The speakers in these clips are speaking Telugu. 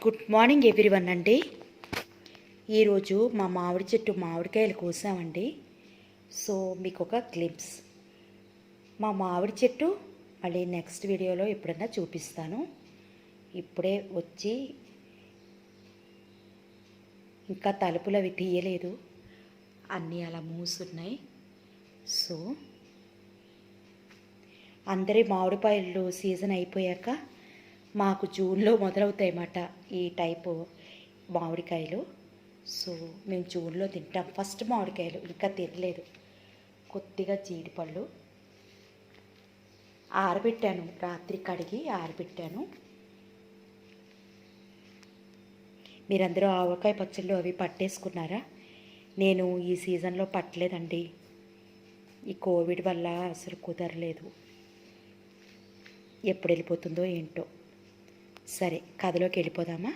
గుడ్ మార్నింగ్ ఎవ్రీవన్ అండి. ఈరోజు మా మామిడి చెట్టు మామిడికాయలు కోసామండి. సో మీకు ఒక గ్లింప్స్ మా మామిడి చెట్టు మళ్ళీ నెక్స్ట్ వీడియోలో ఎప్పుడన్నా చూపిస్తాను. ఇప్పుడే వచ్చి ఇంకా తలుపులు అవి తీయలేదు, అన్నీ అలా మూసున్నాయి. సో అందరి మామిడికాయలు సీజన్ అయిపోయాక మాకు జూన్లో మొదలవుతాయి అన్నమాట ఈ టైపు మామిడికాయలు. సో మేము జూన్లో తింటాం ఫస్ట్ మామిడికాయలు. ఇంకా తినలేదు. కొద్దిగా జీడిపళ్ళు ఆరబెట్టాను, రాత్రి కడిగి ఆరబెట్టాను. మీరందరూ ఆవకాయ పచ్చళ్ళు అవి పట్టేసుకున్నారా? నేను ఈ సీజన్లో పట్టలేదండి. ఈ కోవిడ్ వల్ల అసలు కుదరలేదు. ఎప్పుడు వెళ్ళిపోతుందో ఏంటో. సరే, కథలోకి వెళ్ళిపోదామా?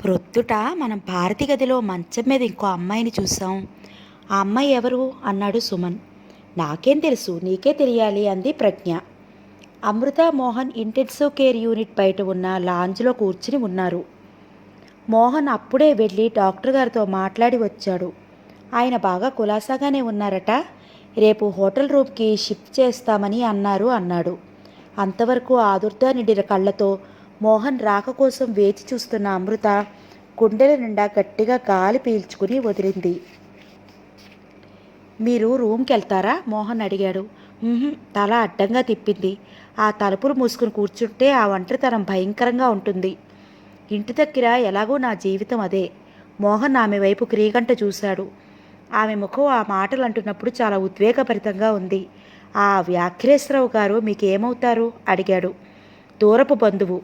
ప్రొద్దుట మనం భారతి గదిలో మంచం మీద ఇంకో అమ్మాయిని చూసాం. ఆ అమ్మాయి ఎవరు అన్నాడు సుమన్. నాకేం తెలుసు, నీకే తెలియాలి అంది ప్రజ్ఞ. అమృత, మోహన్ ఇంటెన్సివ్ కేర్ యూనిట్ బయట ఉన్న లాంజ్లో కూర్చుని ఉన్నారు. మోహన్ అప్పుడే వెళ్ళి డాక్టర్ గారితో మాట్లాడి వచ్చాడు. ఆయన బాగా కులాసాగానే ఉన్నారట. రేపు హోటల్ రూమ్కి షిఫ్ట్ చేస్తామని అన్నాడు. అంతవరకు ఆదుర్దా నిండిన కళ్ళతో మోహన్ రాక కోసం వేచి చూస్తున్న అమృత గుండెల నిండా గట్టిగా గాలి పీల్చుకుని వదిలింది. మీరు రూమ్కి వెళ్తారా? మోహన్ అడిగాడు. తల అడ్డంగా తిప్పింది. ఆ తలుపులు మూసుకుని కూర్చుంటే ఆ ఒంటరితనం భయంకరంగా ఉంటుంది. ఇంటి దగ్గర ఎలాగో నా జీవితం అదే. మోహన్ ఆమె వైపు క్రీగంట చూశాడు. ఆమె ముఖం ఆ మాటలు అంటున్నప్పుడు చాలా ఉద్వేగభరితంగా ఉంది. ఆ వ్యాఘ్రేశ్వరరావు గారు మీకేమవుతారు అడిగాడు. దూరపు బంధువు.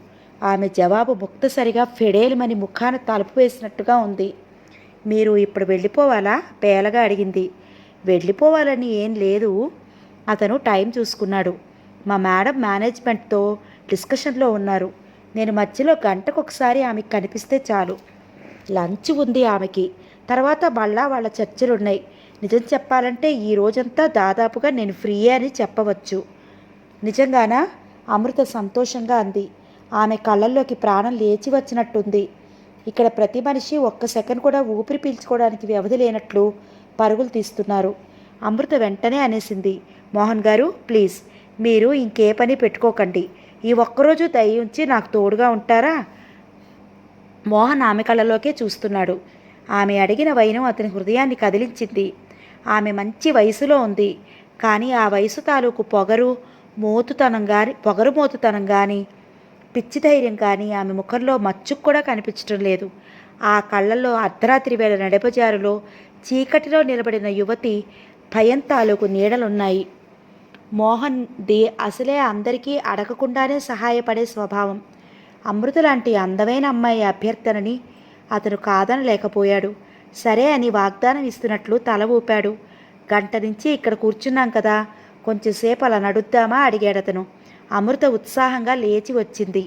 ఆమె జవాబు ముక్తసరిగా ఫెడేలుమని ముఖాన తలుపు వేసినట్టుగా ఉంది. మీరు ఇప్పుడు వెళ్ళిపోవాలా? పేలగా అడిగింది. వెళ్ళిపోవాలని ఏం లేదు. అతను టైం చూసుకున్నాడు. మా మేడం మేనేజ్మెంట్తో డిస్కషన్లో ఉన్నారు. నేను మధ్యలో గంటకొకసారి ఆమెకు కనిపిస్తే చాలు. లంచ్ ఉంది ఆమెకి. తర్వాత మళ్ళా వాళ్ళ చర్చలున్నాయి. నిజం చెప్పాలంటే ఈ రోజంతా దాదాపుగా నేను ఫ్రీయే అని చెప్పవచ్చు. నిజంగానా? అమృత సంతోషంగా అంది. ఆమె కళ్ళల్లోకి ప్రాణం లేచి వచ్చినట్టుంది. ఇక్కడ ప్రతి మనిషి ఒక్క సెకండ్ కూడా ఊపిరి పీల్చుకోవడానికి వ్యవధి లేనట్లు పరుగులు తీస్తున్నారు. అమృత వెంటనే అనేసింది. మోహన్ గారు, ప్లీజ్ మీరు ఇంకే పని పెట్టుకోకండి. ఈ ఒక్కరోజు దయ ఉంచి నాకు తోడుగా ఉంటారా? మోహన్ ఆమె కళ్ళలోకే చూస్తున్నాడు. ఆమె అడిగిన వైనం అతని హృదయాన్ని కదిలించింది. ఆమె మంచి వయసులో ఉంది. కానీ ఆ వయసు తాలూకు పొగరు మోతుతనం కానీ పిచ్చి ధైర్యం కానీ ఆమె ముఖంలో మచ్చుకు కూడా కనిపించడం లేదు. ఆ కళ్ళల్లో అర్ధరాత్రి వేళ నడపజారులో చీకటిలో నిలబడిన యువతి భయం తాలూకు నీడలున్నాయి. మోహన్ ది అసలే అందరికీ అడగకుండానే సహాయపడే స్వభావం. అమృత లాంటి అందమైన అమ్మాయి అభ్యర్థనని అతను కాదనలేకపోయాడు. సరే అని వాగ్దానం ఇస్తున్నట్లు తల ఊపాడు. గంట నుంచి ఇక్కడ కూర్చున్నాం కదా, కొంచెంసేపు అలా నడుద్దామా అడిగాడతను. అమృత ఉత్సాహంగా లేచి వచ్చింది.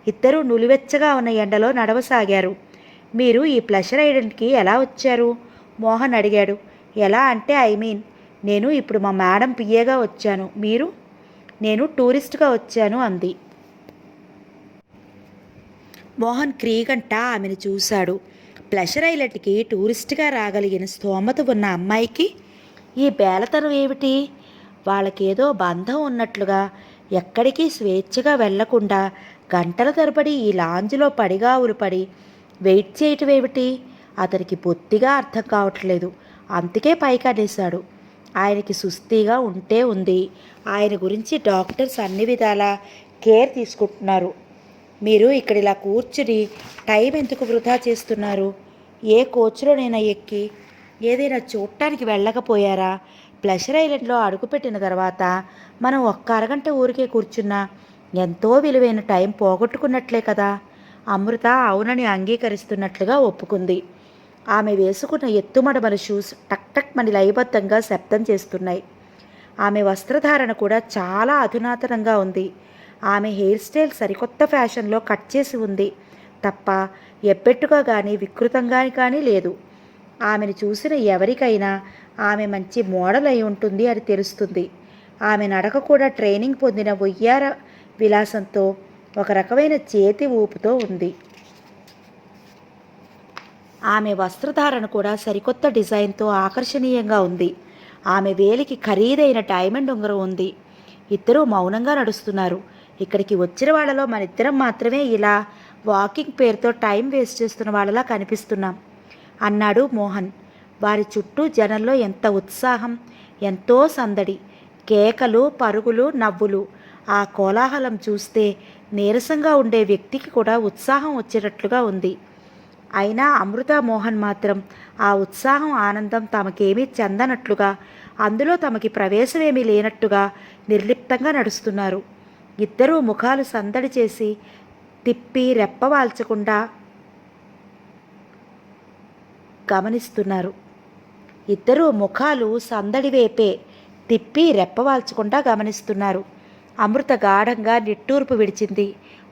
ఇద్దరూ నులివెచ్చగా ఉన్న ఎండలో నడవసాగారు. మీరు ఈ ప్లెజర్ ఐలాండ్కి ఎలా వచ్చారు? మోహన్ అడిగాడు. ఎలా అంటే నేను ఇప్పుడు మా మేడం పిఏగా వచ్చాను. మీరు? నేను టూరిస్ట్గా వచ్చాను అంది. మోహన్ క్రీగంట ఆమెను చూశాడు. ప్లెజర్ ఐలాండ్కి టూరిస్ట్గా రాగలిగిన స్తోమత ఉన్న అమ్మాయికి ఈ బేలతనం ఏమిటి? వాళ్ళకేదో బంధం ఉన్నట్లుగా ఎక్కడికి స్వేచ్ఛగా వెళ్లకుండా గంటల తరబడి ఈ లాంజ్లో పడిగావులు పడి వెయిట్ చేయటం ఏమిటి? అతనికి బొత్తిగా అర్థం కావట్లేదు. అందుకే పైకనేశాడు. ఆయనకి సుస్థిగా ఉంది. ఆయన గురించి డాక్టర్స్ అన్ని విధాలా కేర్ తీసుకుంటున్నారు. మీరు ఇక్కడ ఇలా కూర్చుని టైం ఎందుకు వృధా చేస్తున్నారు? ఏ కోచ్లోనైనా ఎక్కి ఏదైనా చూడటానికి వెళ్ళకపోయారా? ప్లెజర్ ఐలాండ్లో అడుగుపెట్టిన తర్వాత మనం ఒక్క అరగంట ఊరికే కూర్చున్నా ఎంతో విలువైన టైం పోగొట్టుకున్నట్లే కదా. అమృత అవునని అంగీకరిస్తున్నట్లుగా ఒప్పుకుంది. ఆమె వేసుకున్న ఎత్తుమడమల షూస్ టక్ టక్ మని లయబద్ధంగా శబ్దం చేస్తున్నాయి. ఆమె వస్త్రధారణ కూడా చాలా అధునాతనంగా ఉంది. ఆమె హెయిర్ స్టైల్ సరికొత్త ఫ్యాషన్లో కట్ చేసి ఉంది తప్ప ఎబ్బెట్టుగా కానీ వికృతంగా కానీ లేదు. ఆమెను చూసిన ఎవరికైనా ఆమె మంచి మోడల్ అయి ఉంటుంది అని తెలుస్తుంది. ఆమె నడక కూడా ట్రైనింగ్ పొందిన వయ్యార విలాసంతో ఒక రకమైన చేతి ఊపుతో ఉంది. ఆమె వస్త్రధారణ కూడా సరికొత్త డిజైన్తో ఆకర్షణీయంగా ఉంది. ఆమె వేలికి ఖరీదైన డైమండ్ ఉంగరం ఉంది. ఇద్దరూ మౌనంగా నడుస్తున్నారు. ఇక్కడికి వచ్చిన వాళ్ళలో మనిద్దరం మాత్రమే ఇలా వాకింగ్ పేరుతో టైం వేస్ట్ చేస్తున్న వాళ్ళలా కనిపిస్తున్నాం అన్నాడు మోహన్. వారి చుట్టూ జనంలో ఎంత ఉత్సాహం, ఎంతో సందడి, కేకలు, పరుగులు, నవ్వులు. ఆ కోలాహలం చూస్తే నీరసంగా ఉండే వ్యక్తికి కూడా ఉత్సాహం వచ్చేటట్లుగా ఉంది. అయినా అమృత, మోహన్ మాత్రం ఆ ఉత్సాహం, ఆనందం తమకేమీ చెందనట్లుగా, అందులో తమకి ప్రవేశమేమీ లేనట్టుగా నిర్లిప్తంగా నడుస్తున్నారు. ఇద్దరూ ముఖాలు సందడి చేసి తిప్పి రెప్పవాల్చకుండా గమనిస్తున్నారు. ఇద్దరూ ముఖాలు సందడి వైపే తిప్పి రెప్పవాల్చకుండా గమనిస్తున్నారు. అమృత గాఢంగా నిట్టూర్పు విడిచింది.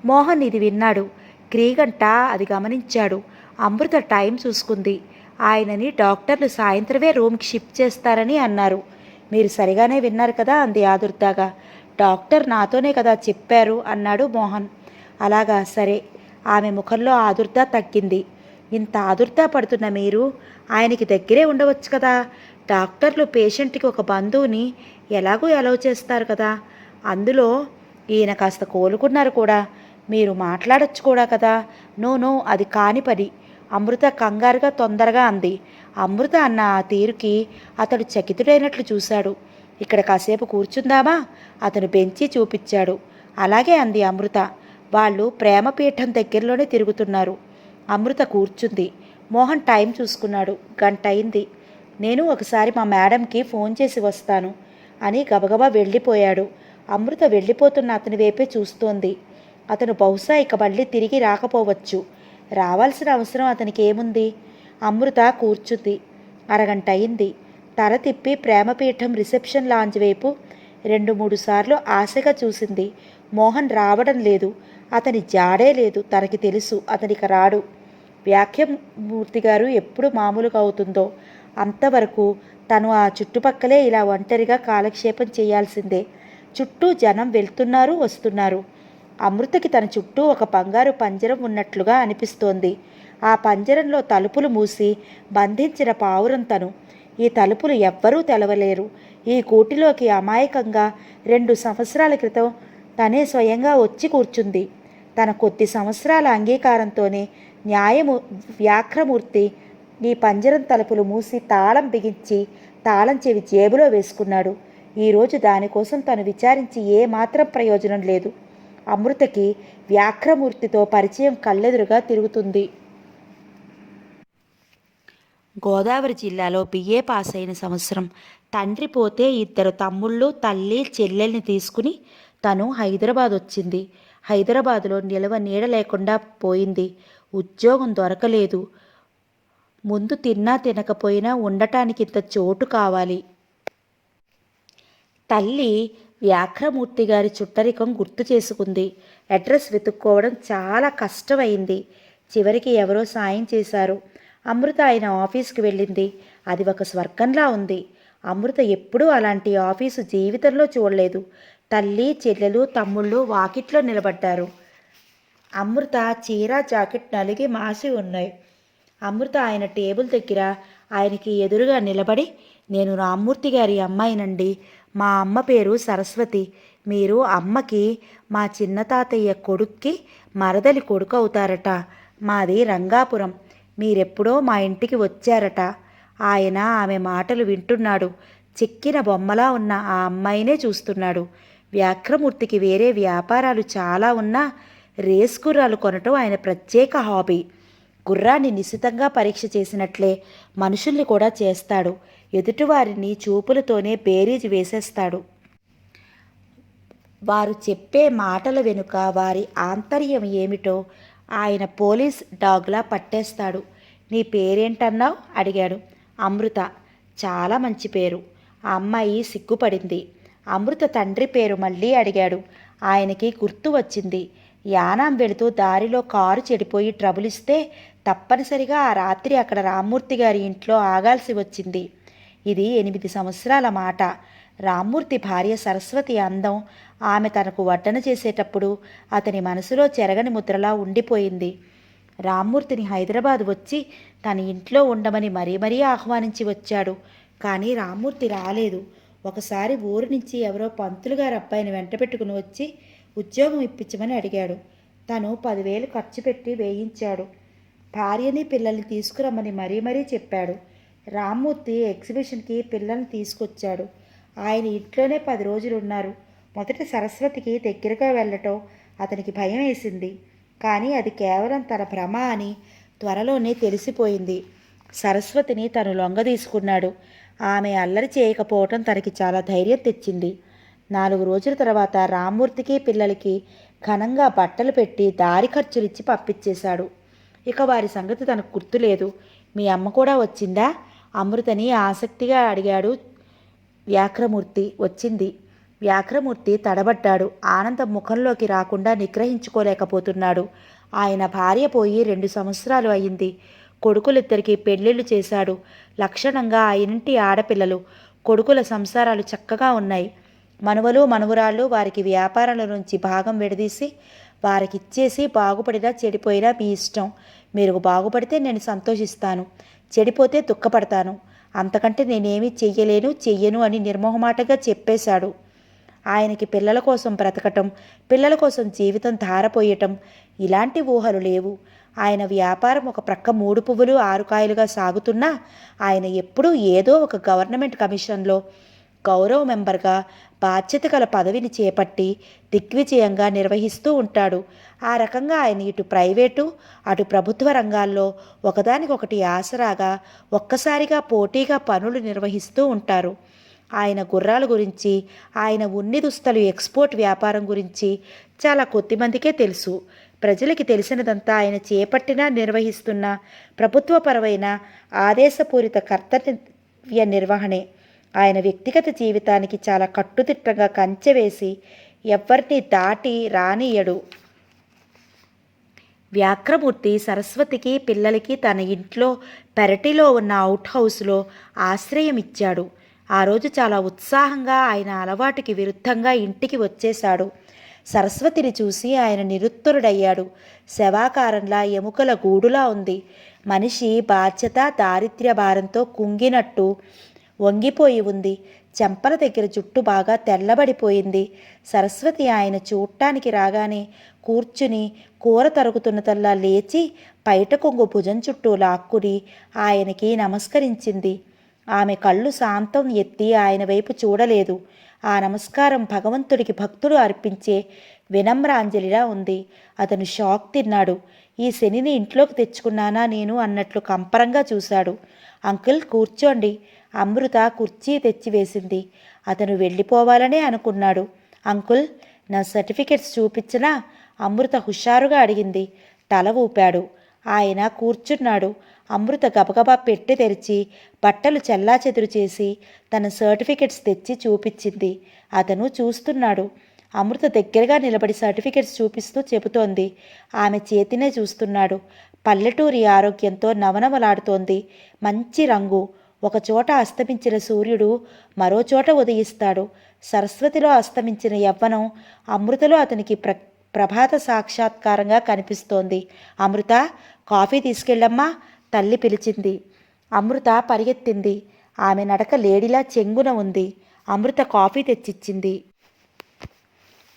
మోహన్ ఇది విన్నాడు. క్రీగంట అది గమనించాడు. అమృత టైం చూసుకుంది. ఆయనని డాక్టర్లు సాయంత్రమే రూమ్కి షిఫ్ట్ చేస్తారని అన్నారు. మీరు సరిగానే విన్నారు కదా అంది ఆదుర్దాగా. డాక్టర్ నాతోనే కదా చెప్పారు అన్నాడు మోహన్. అలాగా, సరే. ఆమె ముఖంలో ఆదుర్ద తగ్గింది. ఇంత ఆదుర్దా పడుతున్న మీరు ఆయనకి దగ్గరే ఉండవచ్చు కదా. డాక్టర్లు పేషెంట్కి ఒక బంధువుని ఎలాగో అలౌ చేస్తారు కదా. అందులో ఈయన కాస్త కోలుకున్నారు కూడా. మీరు మాట్లాడచ్చు కూడా కదా. నో, అది కాని పని. అమృత కంగారుగా తొందరగా అంది. అమృత అన్న ఆ తీరుకి అతడు చకితుడైనట్లు చూశాడు. ఇక్కడ కాసేపు కూర్చుందామా? అతను బెంచి చూపించాడు. అలాగే అంది అమృత. వాళ్ళు ప్రేమపీఠం దగ్గరలోనే తిరుగుతున్నారు. అమృత కూర్చుంది. మోహన్ టైం చూసుకున్నాడు. 1 గంట అయింది. నేను ఒకసారి మా మేడంకి ఫోన్ చేసి వస్తాను అని గబగబా వెళ్ళిపోయాడు. అమృత వెళ్ళిపోతున్న అతని వైపే చూస్తోంది. అతను బహుశా ఇక మళ్ళీ తిరిగి రాకపోవచ్చు. రావాల్సిన అవసరం అతనికి ఏముంది? అమృత కూర్చుంది. 1 గంట అయింది. తల తిప్పి ప్రేమపీఠం రిసెప్షన్ లాంజ్ వైపు 2-3 సార్లు ఆశగా చూసింది. మోహన్ రావడం లేదు. అతని జాడే లేదు. తనకి తెలుసు అతనిక రాడు. వ్యాఖ్యమూర్తి గారు ఎప్పుడు మామూలుగా అవుతుందో అంతవరకు తను ఆ చుట్టుపక్కలే ఇలా ఒంటరిగా కాలక్షేపం చేయాల్సిందే. చుట్టూ జనం వెళ్తున్నారు, వస్తున్నారు. అమృతకి తన చుట్టూ ఒక బంగారు పంజరం ఉన్నట్లుగా అనిపిస్తోంది. ఆ పంజరంలో తలుపులు మూసి బంధించిన పావురం తను. ఈ తలుపులు ఎవ్వరూ తెలవలేరు. ఈ కూటిలోకి అమాయకంగా 2 సంవత్సరాల క్రితం తనే స్వయంగా వచ్చి కూర్చుంది. తన కొద్ది సంవత్సరాల అంగీకారంతోనే వ్యాఘ్రమూర్తి ఈ పంజరం తలుపులు మూసి తాళం బిగించి తాళం చెవి జేబులో వేసుకున్నాడు. ఈరోజు దానికోసం తను విచారించి ఏమాత్రం ప్రయోజనం లేదు. అమృతకి వ్యాఘ్రమూర్తితో పరిచయం కళ్ళెదురుగా తిరుగుతుంది. గోదావరి జిల్లాలో బిఏ పాస్ అయిన సంవత్సరం తండ్రి పోతే 2 తమ్ముళ్ళు, తల్లి, చెల్లెల్ని తీసుకుని తను హైదరాబాద్ వచ్చింది. హైదరాబాదులో నిలవ నీడ లేకుండా పోయింది. ఉద్యోగం దొరకలేదు. ముందు తిన్నా తినకపోయినా ఉండటానికి ఇంత చోటు కావాలి. తల్లి వ్యాఘ్రమూర్తి గారి చుట్టరికం గుర్తు చేసుకుంది. అడ్రస్ వెతుక్కోవడం చాలా కష్టమైంది. చివరికి ఎవరో సాయం చేశారు. అమృత ఆయన ఆఫీస్కి వెళ్ళింది. అది ఒక స్వర్గంలా ఉంది. అమృత ఎప్పుడూ అలాంటి ఆఫీసు జీవితంలో చూడలేదు. తల్లి, చెల్లెలు, తమ్ముళ్ళు వాకిట్లో నిలబడ్డారు. అమృత చీర, జాకెట్ నలిగి మాసి ఉన్నాయి. అమృత ఆయన టేబుల్ దగ్గర ఆయనకి ఎదురుగా నిలబడి, నేను రామ్మూర్తి గారి అమ్మాయినండి. మా అమ్మ పేరు సరస్వతి. మీరు అమ్మకి మా చిన్న తాతయ్య కొడుక్కి మరదలి కొడుకు అవుతారట. మాది రంగాపురం. మీరెప్పుడో మా ఇంటికి వచ్చారట. ఆయన ఆమె మాటలు వింటున్నాడు. చెక్కిన బొమ్మలా ఉన్న ఆ అమ్మాయినే చూస్తున్నాడు. వ్యాఘ్రమూర్తికి వేరే వ్యాపారాలు చాలా ఉన్నా రేస్ గుర్రాలు కొనటం ఆయన ప్రత్యేక హాబీ. గుర్రాన్ని నిశితంగా పరీక్ష చేసినట్లే మనుషుల్ని కూడా చేస్తాడు. ఎదుటివారిని చూపులతోనే బేరీజు వేసేస్తాడు. వారు చెప్పే మాటల వెనుక వారి ఆంతర్యం ఏమిటో ఆయన పోలీస్ డాగ్లా పట్టేస్తాడు. నీ పేరేంటన్నావు అడిగాడు. అమృత. చాలా మంచి పేరు. ఆ అమ్మాయి సిగ్గుపడింది. అమృత తండ్రి పేరు మళ్ళీ అడిగాడు. ఆయనకి గుర్తు వచ్చింది. యానాం వెళుతూ దారిలో కారు చెడిపోయి ట్రబుల్ ఇస్తే తప్పనిసరిగా ఆ రాత్రి అక్కడ రామ్మూర్తి గారి ఇంట్లో ఆగాల్సి వచ్చింది. ఇది 8 సంవత్సరాల మాట. రామ్మూర్తి భార్య సరస్వతి అందం ఆమె తనకు వడ్డన చేసేటప్పుడు అతని మనసులో చెరగని ముద్రలా ఉండిపోయింది. రామ్మూర్తిని హైదరాబాద్ వచ్చి తన ఇంట్లో ఉండమని మరీ ఆహ్వానించి వచ్చాడు. కానీ రామ్మూర్తి రాలేదు. ఒకసారి ఊరు నుంచి ఎవరో పంతులు గారి అబ్బాయిని వెంట పెట్టుకుని వచ్చి ఉద్యోగం ఇప్పించమని అడిగాడు. తను 10,000 ఖర్చు పెట్టి వేయించాడు. భార్యని పిల్లల్ని తీసుకురమ్మని మరీ చెప్పాడు. రామ్మూర్తి ఎగ్జిబిషన్కి పిల్లల్ని తీసుకొచ్చాడు. ఆయన ఇంట్లోనే 10 రోజులు ఉన్నారు. మొదట సరస్వతికి దగ్గరగా వెళ్ళటం అతనికి భయం వేసింది. కానీ అది కేవలం తన భ్రమ అని త్వరలోనే తెలిసిపోయింది. సరస్వతిని తను లొంగదీసుకున్నాడు. ఆమె అల్లరి చేయకపోవటం తనకి చాలా ధైర్యం తెచ్చింది. 4 రోజుల తర్వాత రామ్మూర్తికి పిల్లలకి ఘనంగా బట్టలు పెట్టి దారి ఖర్చులిచ్చి పంపించేశాడు. ఇక వారి సంగతి తనకు గుర్తులేదు. మీ అమ్మ కూడా వచ్చిందా? అమృతని ఆసక్తిగా అడిగాడు వ్యాఘ్రమూర్తి. వచ్చింది. వ్యాఘ్రమూర్తి తడబడ్డాడు. ఆనందం ముఖంలోకి రాకుండా నిగ్రహించుకోలేకపోతున్నాడు. ఆయన భార్య పోయి 2 సంవత్సరాలు అయింది. కొడుకులిద్దరికీ పెళ్ళిళ్ళు చేశాడు. లక్షణంగా ఆ ఇంటి ఆడపిల్లలు. కొడుకుల సంసారాలు చక్కగా ఉన్నాయి. మనువలు మనవరాళ్ళు వారికి వ్యాపారాల నుంచి భాగం విడదీసి వారికిచ్చేసి బాగుపడినా చెడిపోయినా మీ ఇష్టం. మీరు బాగుపడితే నేను సంతోషిస్తాను, చెడిపోతే దుఃఖపడతాను. అంతకంటే నేనేమీ చెయ్యను అని నిర్మోహమాటంగా చెప్పేశాడు. ఆయనకి పిల్లల కోసం బ్రతకటం, పిల్లల కోసం జీవితం ధారపోయటం ఇలాంటి ఊహలు లేవు. ఆయన వ్యాపారం ఒక ప్రక్క 3 పువ్వులు 6 కాయలుగా సాగుతున్నా ఆయన ఎప్పుడూ ఏదో ఒక గవర్నమెంట్ కమిషన్లో గౌరవ మెంబర్గా బాధ్యత గల పదవిని చేపట్టి దిగ్విజయంగా నిర్వహిస్తూ ఉంటాడు. ఆ రకంగా ఆయన ఇటు ప్రైవేటు అటు ప్రభుత్వ రంగాల్లో ఒకదానికొకటి ఆసరాగా ఒక్కసారిగా పోటీగా పనులు నిర్వహిస్తూ ఉంటారు. ఆయన గుర్రాల గురించి, ఆయన ఉన్ని దుస్తులు ఎక్స్పోర్ట్ వ్యాపారం గురించి చాలా కొద్దిమందికే తెలుసు. ప్రజలకి తెలిసినదంతా ఆయన చేపట్టిన నిర్వహిస్తున్న ప్రభుత్వపరమైన ఆదేశపూరిత కర్తవ్య నిర్వహణే. ఆయన వ్యక్తిగత జీవితానికి చాలా కట్టుదిట్టంగా కంచె వేసి ఎవ్వరిని దాటి రానియడు. వ్యాఘ్రమూర్తి సరస్వతికి పిల్లలకి తన ఇంట్లో పెరటిలో ఉన్న అవుట్ హౌస్లో ఆశ్రయం ఇచ్చాడు. ఆ రోజు చాలా ఉత్సాహంగా ఆయన అలవాటుకి విరుద్ధంగా ఇంటికి వచ్చేశాడు. సరస్వతిని చూసి ఆయన నిరుత్తరుడయ్యాడు. శవాకారంలా ఎముకల గూడులా ఉంది. మనిషి బాధ్యత దారిద్ర్య భారంతో కుంగినట్టు వంగిపోయి ఉంది. చెంపల దగ్గర జుట్టు బాగా తెల్లబడిపోయింది. సరస్వతి ఆయన చూడటానికి రాగానే కూర్చుని కూర తరుగుతున్నతల్లా లేచి పైట కొంగు భుజం చుట్టూ లాక్కుని ఆయనకి నమస్కరించింది. ఆమె కళ్ళు శాంతం ఎత్తి ఆయన వైపు చూడలేదు. ఆ నమస్కారం భగవంతుడికి భక్తుడు అర్పించే వినమ్రాంజలిలా ఉంది. అతను షాక్ తిన్నాడు. ఈ శనిని ఇంట్లోకి తెచ్చుకున్నానా నేను అన్నట్లు కంపరంగా చూశాడు. అంకుల్ కూర్చోండి. అమృత కుర్చీ తెచ్చివేసింది. అతను వెళ్ళిపోవాలనే అనుకున్నాడు. అంకుల్ నా సర్టిఫికెట్స్ చూపించినా? అమృత హుషారుగా అడిగింది. తల ఊపాడు. ఆయన కూర్చున్నాడు. అమృత గబగబా పెట్టి తెరిచి బట్టలు చెల్లాచెదురు చేసి తన సర్టిఫికెట్స్ తెచ్చి చూపించింది. అతను చూస్తున్నాడు. అమృత దగ్గరగా నిలబడి సర్టిఫికెట్స్ చూపిస్తూ చెబుతోంది. ఆమె చేతినే చూస్తున్నాడు. పల్లెటూరి ఆరోగ్యంతో నవనవలాడుతోంది. మంచి రంగు. ఒకచోట అస్తమించిన సూర్యుడు మరోచోట ఉదయిస్తాడు. సరస్వతిలో అస్తమించిన యవ్వనం అమృతలో అతనికి ప్రభాత సాక్షాత్కారంగా కనిపిస్తోంది. అమృత, కాఫీ తీసుకెళ్ళమ్మా, తల్లి పిలిచింది. అమృత పరిగెత్తింది. ఆమె నడక లేడిలా చెంగున ఉంది. అమృత కాఫీ తెచ్చిచ్చింది.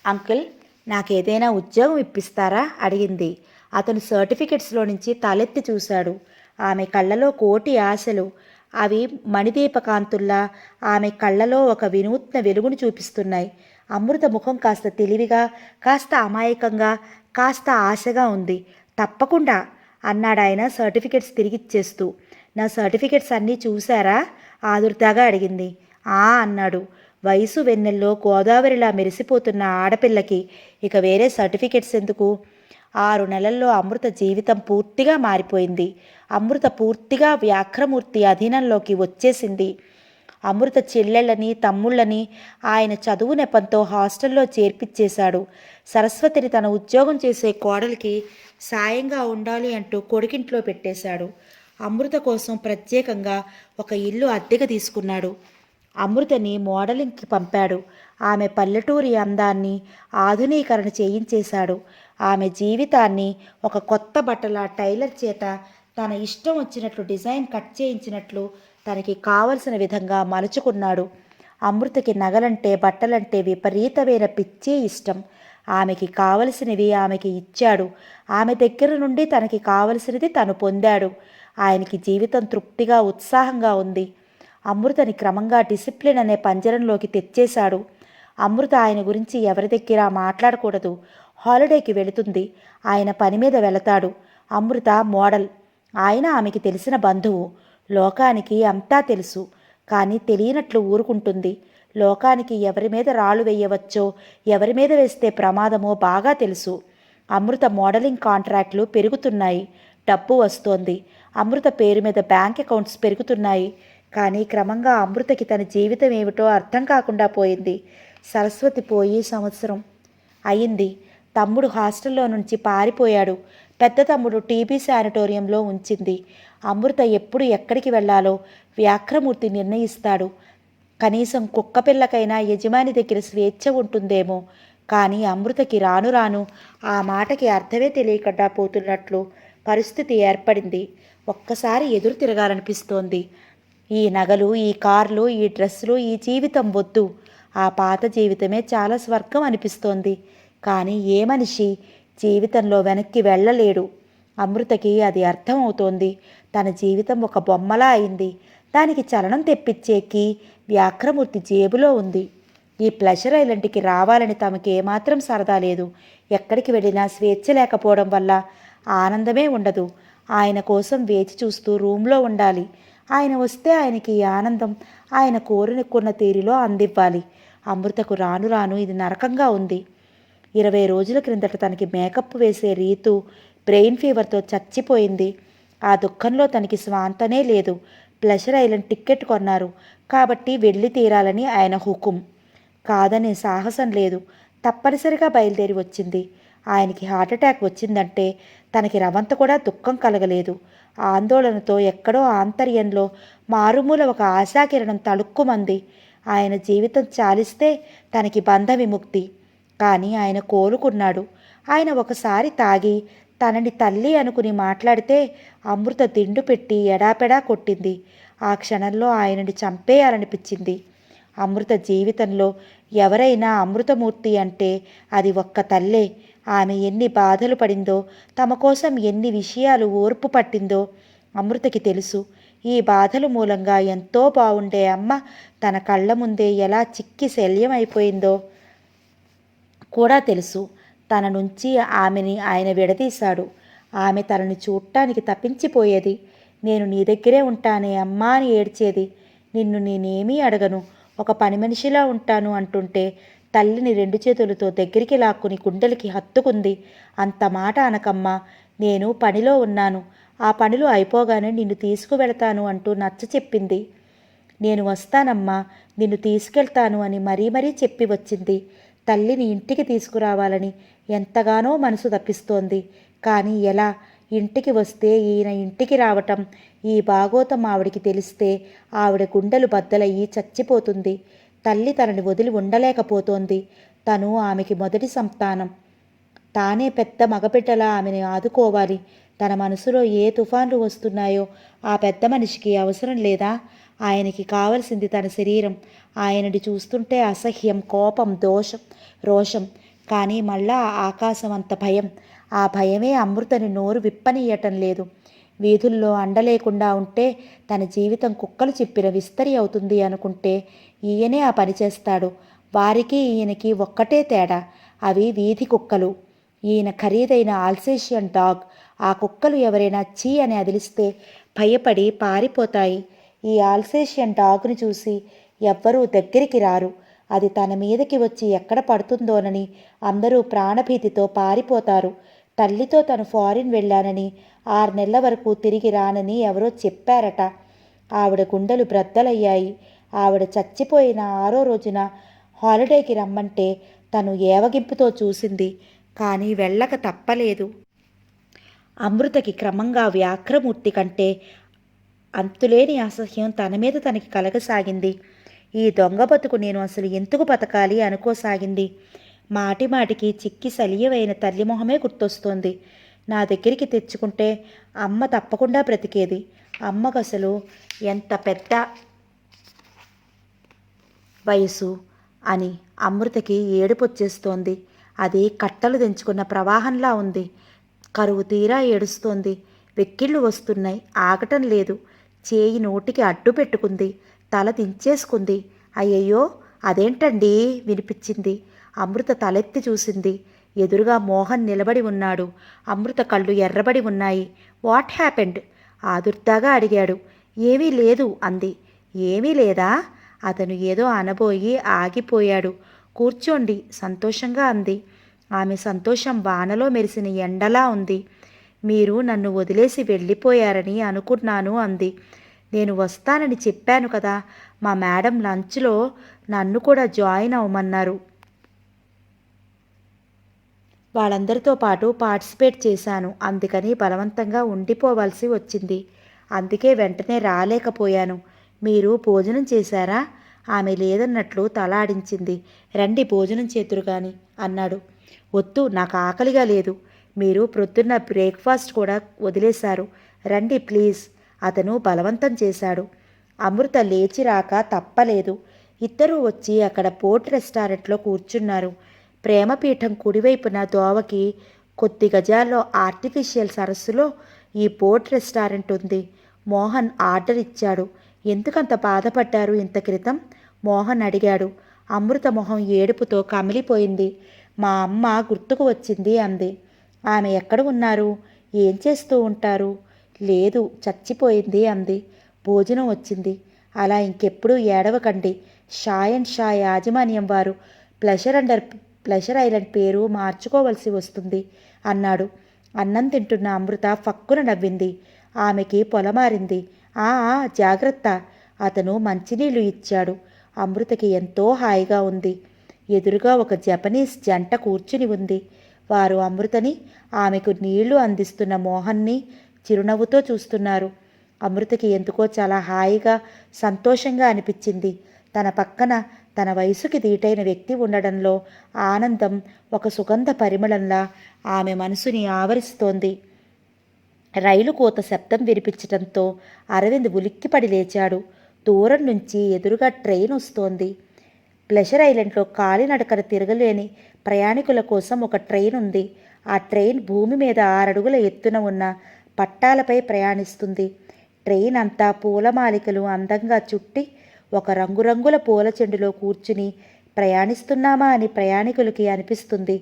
అంకుల్, నాకేదైనా ఉద్యోగం ఇప్పిస్తారా అడిగింది. అతను సర్టిఫికెట్స్లో నుంచి తలెత్తి చూశాడు. ఆమె కళ్ళలో కోటి ఆశలు. అవి మణిదీపకాంతుల్లా ఆమె కళ్ళలో ఒక వినూత్న వెలుగును చూపిస్తున్నాయి. అమృత ముఖం కాస్త తెలివిగా, కాస్త అమాయకంగా, కాస్త ఆశగా ఉంది. తప్పకుండా అన్నాడాయన సర్టిఫికెట్స్ తిరిగిచ్చేస్తూ. నా సర్టిఫికెట్స్ అన్నీ చూశారా ఆదుర్దాగా అడిగింది. అన్నాడు. వయసు వెన్నెల్లో గోదావరిలా మెరిసిపోతున్న ఆడపిల్లకి ఇక వేరే సర్టిఫికెట్స్ ఎందుకు? 6 నెలల్లో అమృత జీవితం పూర్తిగా మారిపోయింది. అమృత పూర్తిగా వ్యాఘ్రమూర్తి అధీనంలోకి వచ్చేసింది. అమృత చెల్లెళ్ళని తమ్ముళ్ళని ఆయన చదువు నెపంతో హాస్టల్లో చేర్పిచ్చేశాడు. సరస్వతిని తన ఉద్యోగం చేసే కోడలికి సాయంగా ఉండాలి అంటూ కొడుకింట్లో పెట్టేశాడు. అమృత కోసం ప్రత్యేకంగా ఒక ఇల్లు అద్దెకు తీసుకున్నాడు. అమృతని మోడలింగ్కి పంపాడు. ఆమె పల్లెటూరి అందాన్ని ఆధునీకరణ చేయించేశాడు. ఆమె జీవితాన్ని ఒక కొత్త బట్టల టైలర్ చేత తన ఇష్టం వచ్చినట్లు డిజైన్ కట్ చేయించినట్లు తనకి కావలసిన విధంగా మలుచుకున్నాడు. అమృతకి నగలంటే బట్టలంటే విపరీతమైన పిచ్చే ఇష్టం. ఆమెకి కావలసినవి ఆమెకి ఇచ్చాడు. ఆమె దగ్గర నుండి తనకి కావలసినది తను పొందాడు. ఆయనకి జీవితం తృప్తిగా ఉత్సాహంగా ఉంది. అమృతని క్రమంగా డిసిప్లిన్ అనే పంజరంలోకి తెచ్చేశాడు. అమృత ఆయన గురించి ఎవరి దగ్గర మాట్లాడకూడదు. హాలిడేకి వెళుతుంది. ఆయన పని మీద వెళతాడు. అమృత మోడల్. ఆయన ఆమెకి తెలిసిన బంధువు. లోకానికి అంతా తెలుసు. కానీ తెలియనట్లు ఊరుకుంటుంది. లోకానికి ఎవరి మీద రాళ్ళు వేయవచ్చో, ఎవరి మీద వేస్తే ప్రమాదమో బాగా తెలుసు. అమృత మోడలింగ్ కాంట్రాక్ట్లు పెరుగుతున్నాయి. డబ్బు వస్తోంది. అమృత పేరు మీద బ్యాంక్ అకౌంట్స్ పెరుగుతున్నాయి. కానీ క్రమంగా అమృతకి తన జీవితం ఏమిటో అర్థం కాకుండా పోయింది. సరస్వతి పోయి సంవత్సరం అయింది. తమ్ముడు హాస్టల్లో నుంచి పారిపోయాడు. పెద్ద తమ్ముడు టీబీ శానిటోరియంలో ఉంచింది. అమృత ఎప్పుడు ఎక్కడికి వెళ్లాలో వ్యాఘ్రమూర్తి నిర్ణయిస్తాడు. కనీసం కుక్కపిల్లకైనా యజమాని దగ్గర స్వేచ్ఛ ఉంటుందేమో. కానీ అమృతకి రాను రాను ఆ మాటకి అర్థమే తెలియకుండా పోతున్నట్లు పరిస్థితి ఏర్పడింది. ఒక్కసారి ఎదురు తిరగాలనిపిస్తోంది. ఈ నగలు, ఈ కార్లు, ఈ డ్రెస్సులు, ఈ జీవితం వద్దు. ఆ పాత జీవితమే చాలా స్వర్గం అనిపిస్తోంది. కానీ ఏ మనిషి జీవితంలో వెనక్కి వెళ్ళలేడు. అమృతకి అది అర్థమవుతోంది. తన జీవితం ఒక బొమ్మలా అయింది. దానికి చలనం తెప్పించేకి వ్యాఘ్రమూర్తి జేబులో ఉంది. ఈ ప్లెజర్ ఐలాండ్కి రావాలని తమకి ఏమాత్రం సరదా లేదు. ఎక్కడికి వెళ్ళినా స్వేచ్ఛ లేకపోవడం వల్ల ఆనందమే ఉండదు. ఆయన కోసం వేచి చూస్తూ రూమ్లో ఉండాలి. ఆయన వస్తే ఆయనకి ఈ ఆనందం ఆయన కోరుకున్న తీరిలో అందివ్వాలి. అమృతకు రాను రాను ఇది నరకంగా ఉంది. 20 రోజుల క్రిందట తనకి మేకప్ వేసే రీతు బ్రెయిన్ ఫీవర్తో చచ్చిపోయింది. ఆ దుఃఖంలో తనకి స్వాంతనే లేదు. ప్లెజర్ ఐలాండ్ టిక్కెట్ కొన్నారు కాబట్టి వెళ్ళి తీరాలని ఆయన హుకుం. కాదనే సాహసం లేదు. తప్పనిసరిగా బయలుదేరి వచ్చింది. ఆయనకి హార్ట్అటాక్ వచ్చిందంటే తనకి రవంత కూడా దుఃఖం కలగలేదు. ఆందోళనతో ఎక్కడో ఆంతర్యంలో మారుమూల ఒక ఆశాకిరణం తళుక్కుమంది. ఆయన జీవితం చాలిస్తే తనకి బంధ విముక్తి. కానీ ఆయన కోలుకున్నాడు. ఆయన ఒకసారి తాగి తనని తల్లి అనుకుని మాట్లాడితే అమృత దిండు పెట్టి ఎడాపెడా కొట్టింది. ఆ క్షణంలో ఆయనని చంపేయాలనిపించింది. అమృత జీవితంలో ఎవరైనా అమృతమూర్తి అంటే అది ఒక్క తల్లే. ఆమె ఎన్ని బాధలు పడిందో, తమ కోసం ఎన్ని విషయాలు ఓర్పు పట్టిందో అమృతకి తెలుసు. ఈ బాధల మూలంగా ఎంతో బాగుండే అమ్మ తన కళ్ళ ముందే ఎలా చిక్కి శల్యమైపోయిందో కూడా తెలుసు. తన నుంచి ఆమెని ఆయన విడదీశాడు. ఆమె తనని చూడటానికి తప్పించిపోయేది. నేను నీ దగ్గరే ఉంటానే అమ్మా అని ఏడ్చేది. నిన్ను నేనేమీ అడగను, ఒక పని మనిషిలా ఉంటాను అంటుంటే తల్లిని 2 చేతులతో దగ్గరికి లాక్కుని గుండెలకి హత్తుకుంది. అంత మాట అనకమ్మా, నేను పనిలో ఉన్నాను, ఆ పనులు అయిపోగానే నిన్ను తీసుకువెళతాను అంటూ నచ్చ చెప్పింది. నేను వస్తానమ్మా, నిన్ను తీసుకెళ్తాను అని మరీ మరీ చెప్పి వచ్చింది. తల్లిని ఇంటికి తీసుకురావాలని ఎంతగానో మనసు తప్పిస్తోంది. కానీ ఎలా? ఇంటికి వస్తే ఈయన ఇంటికి రావటం, ఈ భాగోతం ఆవిడికి తెలిస్తే ఆవిడ గుండెలు బద్దలయ్యి చచ్చిపోతుంది. తల్లి తనని వదిలి ఉండలేకపోతోంది. తను ఆమెకి మొదటి సంతానం. తానే పెద్ద మగబిడ్డలా ఆమెను ఆదుకోవాలి. తన మనసులో ఏ తుఫాన్లు వస్తున్నాయో ఆ పెద్ద మనిషికి అవసరం లేదా? ఆయనకి కావలసింది తన శరీరం. ఆయనని చూస్తుంటే అసహ్యం, కోపం, దోషం, రోషం. కానీ మళ్ళా ఆకాశం అంత భయం. ఆ భయమే అమృతని నోరు విప్పనీయటం లేదు. వీధుల్లో అండ లేకుండా ఉంటే తన జీవితం కుక్కలు చిప్పిన విస్తరి అవుతుంది అనుకుంటే ఈయనే ఆ పని చేస్తాడు. వారికి ఈయనకి ఒక్కటే తేడా, అవి వీధి కుక్కలు. ఈయన ఖరీదైన ఆల్సేషియన్ డాగ్. ఆ కుక్కలు ఎవరైనా చీ అని అదిలిస్తే భయపడి పారిపోతాయి. ఈ ఆల్సేషియన్ డాగ్ని చూసి ఎవ్వరూ దగ్గరికి రారు. అది తన మీదకి వచ్చి ఎక్కడ పడుతుందోనని అందరూ ప్రాణభీతితో పారిపోతారు. తల్లితో తను ఫారిన్ వెళ్ళానని 6 నెలల వరకు తిరిగి రానని ఎవరో చెప్పారట. ఆవిడ గుండెలు బ్రద్దలయ్యాయి. ఆవిడ చచ్చిపోయిన 6వ రోజున హాలిడేకి రమ్మంటే తను ఏవగింపుతో చూసింది. కానీ వెళ్ళక తప్పలేదు. అమృతకి క్రమంగా వ్యాఘ్రమూర్తి కంటే అంతులేని అసహ్యం తన మీద తనకి కలగసాగింది. ఈ దొంగ బతుకు నేను అసలు ఎందుకు బతకాలి అనుకోసాగింది. మాటి మాటికి చిక్కి సలియవైన తల్లి మొహమే గుర్తొస్తోంది. నా దగ్గరికి తెచ్చుకుంటే అమ్మ తప్పకుండా బ్రతికేది. అమ్మకు అసలు ఎంత పెద్ద వయసు అని అమృతకి ఏడుపొచ్చేస్తోంది. అది కట్టలు తెంచుకున్న ప్రవాహంలా ఉంది. కరువు తీరా ఏడుస్తోంది. వెక్కిళ్ళు వస్తున్నాయి, ఆగటం లేదు. చేయి నోటికి అడ్డు పెట్టుకుంది. తల దించేసుకుంది. అయ్యయ్యో, అదేంటండి వినిపించింది. అమృత తలెత్తి చూసింది. ఎదురుగా మోహన్ నిలబడి ఉన్నాడు. అమృత కళ్ళు ఎర్రబడి ఉన్నాయి. What happened? ఆదుర్దాగా అడిగాడు. ఏమీ లేదు అంది. ఏమీ లేదా? అతను ఏదో అనబోయి ఆగిపోయాడు. కూర్చోండి సంతోషంగా అంది. ఆమె సంతోషం వానలో మెరిసిన ఎండలా ఉంది. మీరు నన్ను వదిలేసి వెళ్ళిపోయారని అనుకున్నాను అంది. నేను వస్తానని చెప్పాను కదా. మా మేడం లంచ్లో నన్ను కూడా జాయిన్ అవ్వమన్నారు. వాళ్ళందరితో పాటు పార్టిసిపేట్ చేశాను. అందుకని బలవంతంగా ఉండిపోవాల్సి వచ్చింది. అందుకే వెంటనే రాలేకపోయాను. మీరు భోజనం చేశారా? ఆమె లేదన్నట్లు తలాడించింది. రండి భోజనం చేతురు గాని అన్నాడు. వద్దు, నాకు ఆకలిగా లేదు. మీరు ప్రొద్దున్న బ్రేక్ఫాస్ట్ కూడా వదిలేశారు. రండి ప్లీజ్. అతను బలవంతం చేశాడు. అమృత లేచి రాక తప్పలేదు. ఇద్దరూ వచ్చి అక్కడ పోర్ట్ రెస్టారెంట్లో కూర్చున్నారు. ప్రేమపీఠం కుడివైపున దోవకి కొద్ది గజాల్లో ఆర్టిఫిషియల్ సరస్సులో ఈ పోర్ట్ రెస్టారెంట్ ఉంది. మోహన్ ఆర్డర్ ఇచ్చాడు. ఎందుకంత బాధపడ్డారు ఇంత క్రితం? మోహన్ అడిగాడు. అమృత మొహం ఏడుపుతో కమిలిపోయింది. మా అమ్మ గుర్తుకు వచ్చింది అంది. ఆమె ఎక్కడ ఉన్నారు? ఏం చేస్తూ ఉంటారు? లేదు, చచ్చిపోయింది అంది. భోజనం వచ్చింది. అలా ఇంకెప్పుడూ ఏడవకండి. షాయ్ అండ్ షా యాజమాన్యం వారు ప్లెజర్ ఐలాండ్ పేరు మార్చుకోవలసి వస్తుంది అన్నాడు. అన్నం తింటున్న అమృత ఫక్కున నవ్వింది. ఆమెకి పొలమారింది. ఆ జాగ్రత్త. అతను మంచినీళ్లు ఇచ్చాడు. అమృతకి ఎంతో హాయిగా ఉంది. ఎదురుగా ఒక జపనీస్ జంట కూర్చుని ఉంది. వారు అమృతని, ఆమెకు నీళ్లు అందిస్తున్న మోహన్ని చిరునవ్వుతో చూస్తున్నారు. అమృతకి ఎందుకో చాలా హాయిగా సంతోషంగా అనిపించింది. తన పక్కన తన వయసుకి దీటైన వ్యక్తి ఉండడంలో ఆనందం ఒక సుగంధ పరిమళంలా ఆమె మనసుని ఆవరిస్తోంది. రైలు కోత శబ్దం వినిపించటంతో అరవింద్ ఉలిక్కిపడి లేచాడు. దూరం నుంచి ఎదురుగా ట్రైన్ వస్తోంది. ప్లెజర్ ఐలాండ్లో కాలినడకన తిరగలేని ప్రయాణికుల కోసం ఒక ట్రైన్ ఉంది. ఆ ట్రైన్ భూమి మీద 6 అడుగుల ఎత్తున ఉన్న పట్టాలపై ప్రయాణిస్తుంది. ట్రైన్ అంతా పూలమాలికలు అందంగా చుట్టి ఒక రంగురంగుల పూల చెండులో కూర్చుని ప్రయాణిస్తున్నామా అని ప్రయాణికులకి అనిపిస్తుంది.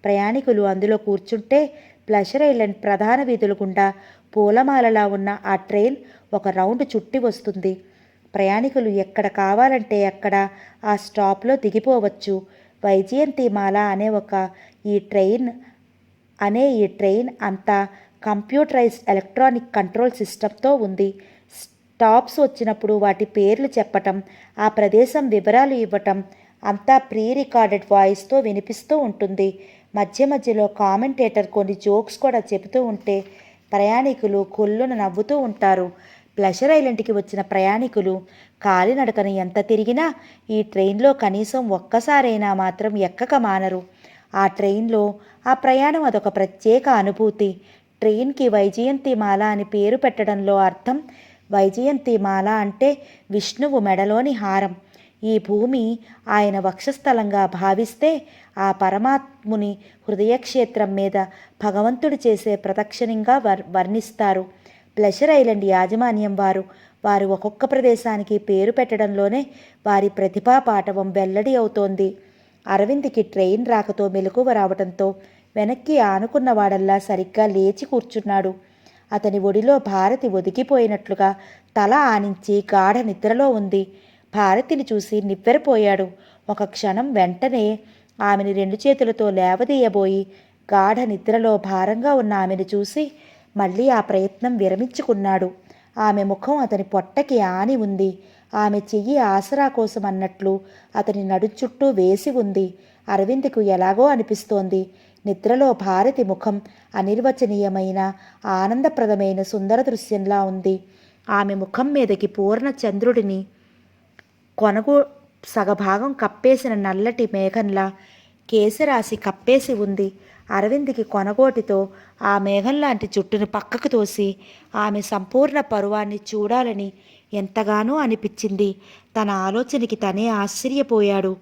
ప్రయాణికులు అందులో కూర్చుంటే ప్లెజర్ ఐలాండ్ ప్రధాన వీధుల గుండా పూలమాలలా ఉన్న ఆ ట్రైన్ ఒక రౌండ్ చుట్టి వస్తుంది. ప్రయాణికులు ఎక్కడ కావాలంటే అక్కడ ఆ స్టాప్లో దిగిపోవచ్చు. వైజయంతిమాల అనే ఈ ట్రైన్ అంతా కంప్యూటరైజ్డ్ ఎలక్ట్రానిక్ కంట్రోల్ సిస్టంతో ఉంది. స్టాప్స్ వచ్చినప్పుడు వాటి పేర్లు చెప్పటం, ఆ ప్రదేశం వివరాలు ఇవ్వటం అంతా ప్రీ రికార్డెడ్ వాయిస్తో వినిపిస్తూ ఉంటుంది. మధ్య మధ్యలో కామెంటేటర్ కొన్ని జోక్స్ కూడా చెబుతూ ఉంటే ప్రయాణికులు కొల్లున నవ్వుతూ ఉంటారు. ప్లెజర్ ఐలాండ్కి వచ్చిన ప్రయాణికులు కాలినడకన ఎంత తిరిగినా ఈ ట్రైన్లో కనీసం ఒక్కసారైనా మాత్రం ఎక్కక మానరు. ఆ ట్రైన్లో ఆ ప్రయాణం అదొక ప్రత్యేక అనుభూతి. ట్రైన్కి వైజయంతిమాల అని పేరు పెట్టడంలో అర్థం, వైజయంతిమాల అంటే విష్ణువు మెడలోని హారం. ఈ భూమి ఆయన వక్షస్థలంగా భావిస్తే ఆ పరమాత్ముని హృదయక్షేత్రం మీద భగవంతుడు చేసే ప్రదక్షిణంగా వర్ణిస్తారు. ప్లెజర్ ఐలాండ్ యాజమాన్యం వారు ఒక్కొక్క ప్రదేశానికి పేరు పెట్టడంలోనే వారి ప్రతిభా పాటవం వెల్లడి అవుతోంది. అరవింద్కి ట్రైన్ రాకతో మెలకువ రావడంతో వెనక్కి ఆనుకున్నవాడల్లా సరిగ్గా లేచి కూర్చున్నాడు. అతని ఒడిలో భారతి ఒదిగిపోయినట్లుగా తల ఆనించి గాఢ నిద్రలో ఉంది. భారతిని చూసి నివ్వెరపోయాడు. ఒక క్షణం వెంటనే ఆమెని 2 చేతులతో లేవదీయబోయి గాఢ నిద్రలో భారంగా ఉన్న ఆమెను చూసి మళ్ళీ ఆ ప్రయత్నం విరమించుకున్నాడు. ఆమె ముఖం అతని పొట్టకి ఆని ఉంది. ఆమె చెయ్యి ఆసరా కోసం అన్నట్లు అతని నడు చుట్టూ వేసి ఉంది. అరవింద్కు ఎలాగో అనిపిస్తోంది. నిద్రలో భారతి ముఖం అనిర్వచనీయమైన ఆనందప్రదమైన సుందర దృశ్యంలా ఉంది. ఆమె ముఖం మీదకి పూర్ణ చంద్రుడిని కొనగు సగభాగం కప్పేసిన నల్లటి మేఘంలా కేశరాశి కప్పేసి ఉంది. అరవింద్కి కొనగోటితో ఆ మేఘంలాంటి జుట్టును పక్కకు తోసి ఆమె సంపూర్ణ పరువాన్ని చూడాలని ఎంతగానో అనిపించింది. తన ఆలోచనకి తనే ఆశ్చర్యపోయాడు.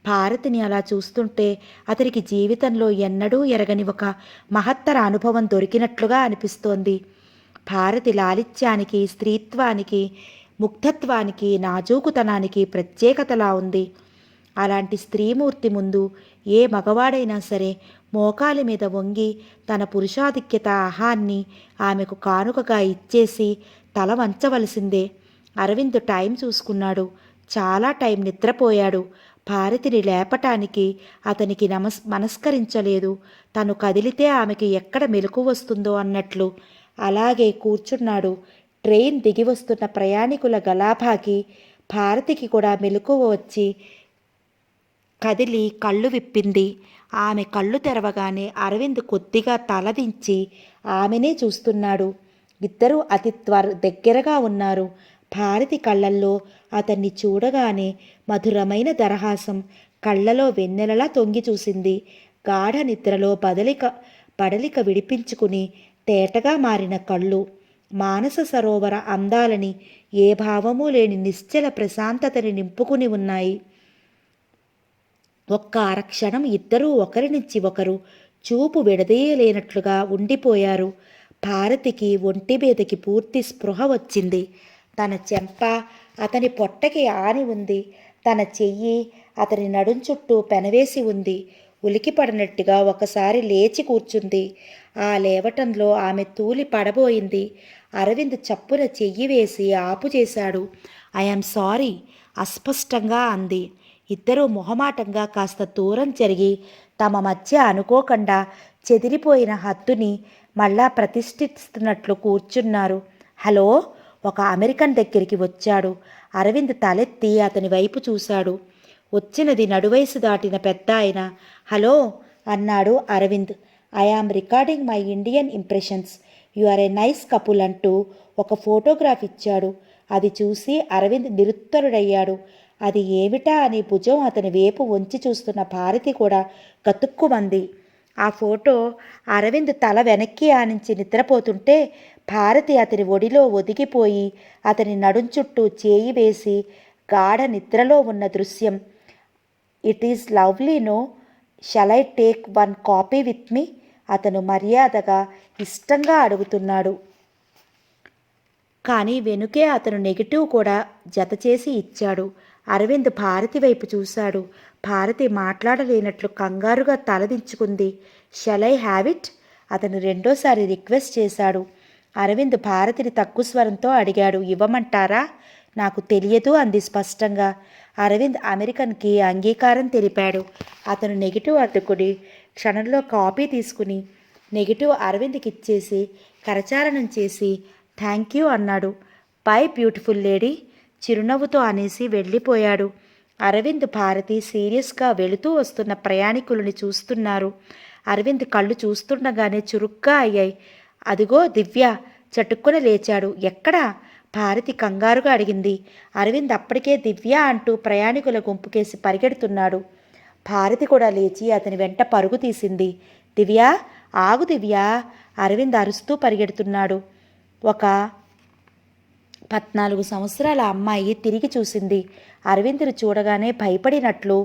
భారతిని అలా చూస్తుంటే అతనికి జీవితంలో ఎన్నడూ ఎరగని ఒక మహత్తర అనుభవం దొరికినట్లుగా అనిపిస్తోంది. భారతి లాలిత్యానికి, స్త్రీత్వానికి, ముగ్ధత్వానికి, నాజూకుతనానికి ప్రత్యేకతలా ఉంది. అలాంటి స్త్రీమూర్తి ముందు ఏ మగవాడైనా సరే మోకాలి మీద వంగి తన పురుషాధిక్యత అహాన్ని ఆమెకు కానుకగా ఇచ్చేసి తల వంచవలసిందే. అరవింద్ టైం చూసుకున్నాడు. చాలా టైం నిద్రపోయాడు. భారతిని లేపటానికి అతనికి మనస్కరించలేదు. తను కదిలితే ఆమెకి ఎక్కడ మెలకు వస్తుందో అన్నట్లు అలాగే కూర్చున్నాడు. ట్రైన్ దిగి వస్తున్న ప్రయాణికుల గలాభాకి భారతికి కూడా మెలకువ వచ్చి కదిలి కళ్ళు విప్పింది. ఆమె కళ్ళు తెరవగానే అరవింద్ కొద్దిగా తలదించి ఆమెనే చూస్తున్నాడు. ఇద్దరూ అతి దగ్గరగా ఉన్నారు. భారతి కళ్ళల్లో అతన్ని చూడగానే మధురమైన దరహాసం కళ్ళలో వెన్నెలలా తొంగి చూసింది. గాఢ నిద్రలో బడలిక విడిపించుకుని తేటగా మారిన కళ్ళు మానస సరోవర అందాలని ఏ భావమూ లేని నిశ్చల ప్రశాంతతని నింపుకుని ఉన్నాయి. ఒక్క అరక్షణం ఇద్దరూ ఒకరి నుంచి ఒకరు చూపు విడదీయలేనట్లుగా ఉండిపోయారు. భారతికి ఒంటి మీదకి పూర్తి స్పృహ వచ్చింది. తన చెంప అతని పొట్టకి ఆని ఉంది. తన చెయ్యి అతని నడుం చుట్టూ పెనవేసి ఉంది. ఉలికిపడినట్టుగా ఒకసారి లేచి కూర్చుంది. ఆ లేవటంలో ఆమె తూలి పడబోయింది. అరవింద్ చప్పున చెయ్యి వేసి ఆపు చేశాడు. ఐఎమ్ సారీ అస్పష్టంగా అంది. ఇద్దరూ మొహమాటంగా కాస్త దూరం జరిగి తమ మధ్య అనుకోకుండా చెదిరిపోయిన హద్దుని మళ్ళా ప్రతిష్ఠిస్తున్నట్లు కూర్చున్నారు. హలో, ఒక అమెరికన్ దగ్గరికి వచ్చాడు. అరవింద్ తలెత్తి అతని వైపు చూశాడు. వచ్చినది నడువయసు దాటిన పెద్ద ఆయన. హలో అన్నాడు Aravind. I am recording my Indian impressions. You are a nice couple అంటూ ఒక ఫోటోగ్రాఫ్ ఇచ్చాడు. అది చూసి అరవింద్ నిరుత్తరుడయ్యాడు. అది ఏమిటా అని భుజం అతని వేపు వంచి చూస్తున్న భారతి కూడా గతుక్కుమంది. ఆ ఫోటో అరవింద్ తల వెనక్కి ఆనించి నిద్రపోతుంటే భారతి అతని ఒడిలో ఒదిగిపోయి అతని నడుం చుట్టూ చేయి వేసి గాఢ నిద్రలో ఉన్న దృశ్యం. It is lovely no, shall I take one copy with me? అతను మర్యాదగా ఇష్టంగా అడుగుతున్నాడు. కానీ వెనుకే అతను నెగిటివ్ కూడా జతచేసి ఇచ్చాడు. అరవింద్ భారతి వైపు చూశాడు. భారతి మాట్లాడలేనట్లు కంగారుగా తలదించుకుంది. Shall I have it? అతను రెండోసారి రిక్వెస్ట్ చేశాడు. అరవింద్ భారతిని తక్కువ స్వరంతో అడిగాడు. ఇవ్వమంటారా? నాకు తెలియదు అంది స్పష్టంగా. అరవింద్ అమెరికన్కి అంగీకారం తెలిపాడు. అతను నెగిటివ్ అద్దుకుని క్షణంలో కాపీ తీసుకుని నెగిటివ్ అరవింద్కి ఇచ్చేసి కరచాలనం చేసి థ్యాంక్ యూ అన్నాడు. బై బ్యూటిఫుల్ లేడీ చిరునవ్వుతో అనేసి వెళ్ళిపోయాడు. అరవింద్ భారతి సీరియస్గా వెళుతూ వస్తున్న ప్రయాణికులని చూస్తున్నారు. అరవింద్ కళ్ళు చూస్తుండగానే చురుగ్గా అయ్యాయి. అదిగో దివ్య చటుక్కున లేచాడు. ఎక్కడా? భారతి కంగారుగా అడిగింది. అరవింద్ అప్పటికే దివ్య అంటూ ప్రయాణికుల గుంపుకేసి పరిగెడుతున్నాడు. భారతి కూడా లేచి అతని వెంట పరుగు తీసింది. దివ్య, ఆగు దివ్య! అరవింద్ అరుస్తూ పరిగెడుతున్నాడు. ఒక 14 సంవత్సరాల అమ్మాయి తిరిగి చూసింది. అరవింద్ని చూడగానే భయపడినట్లు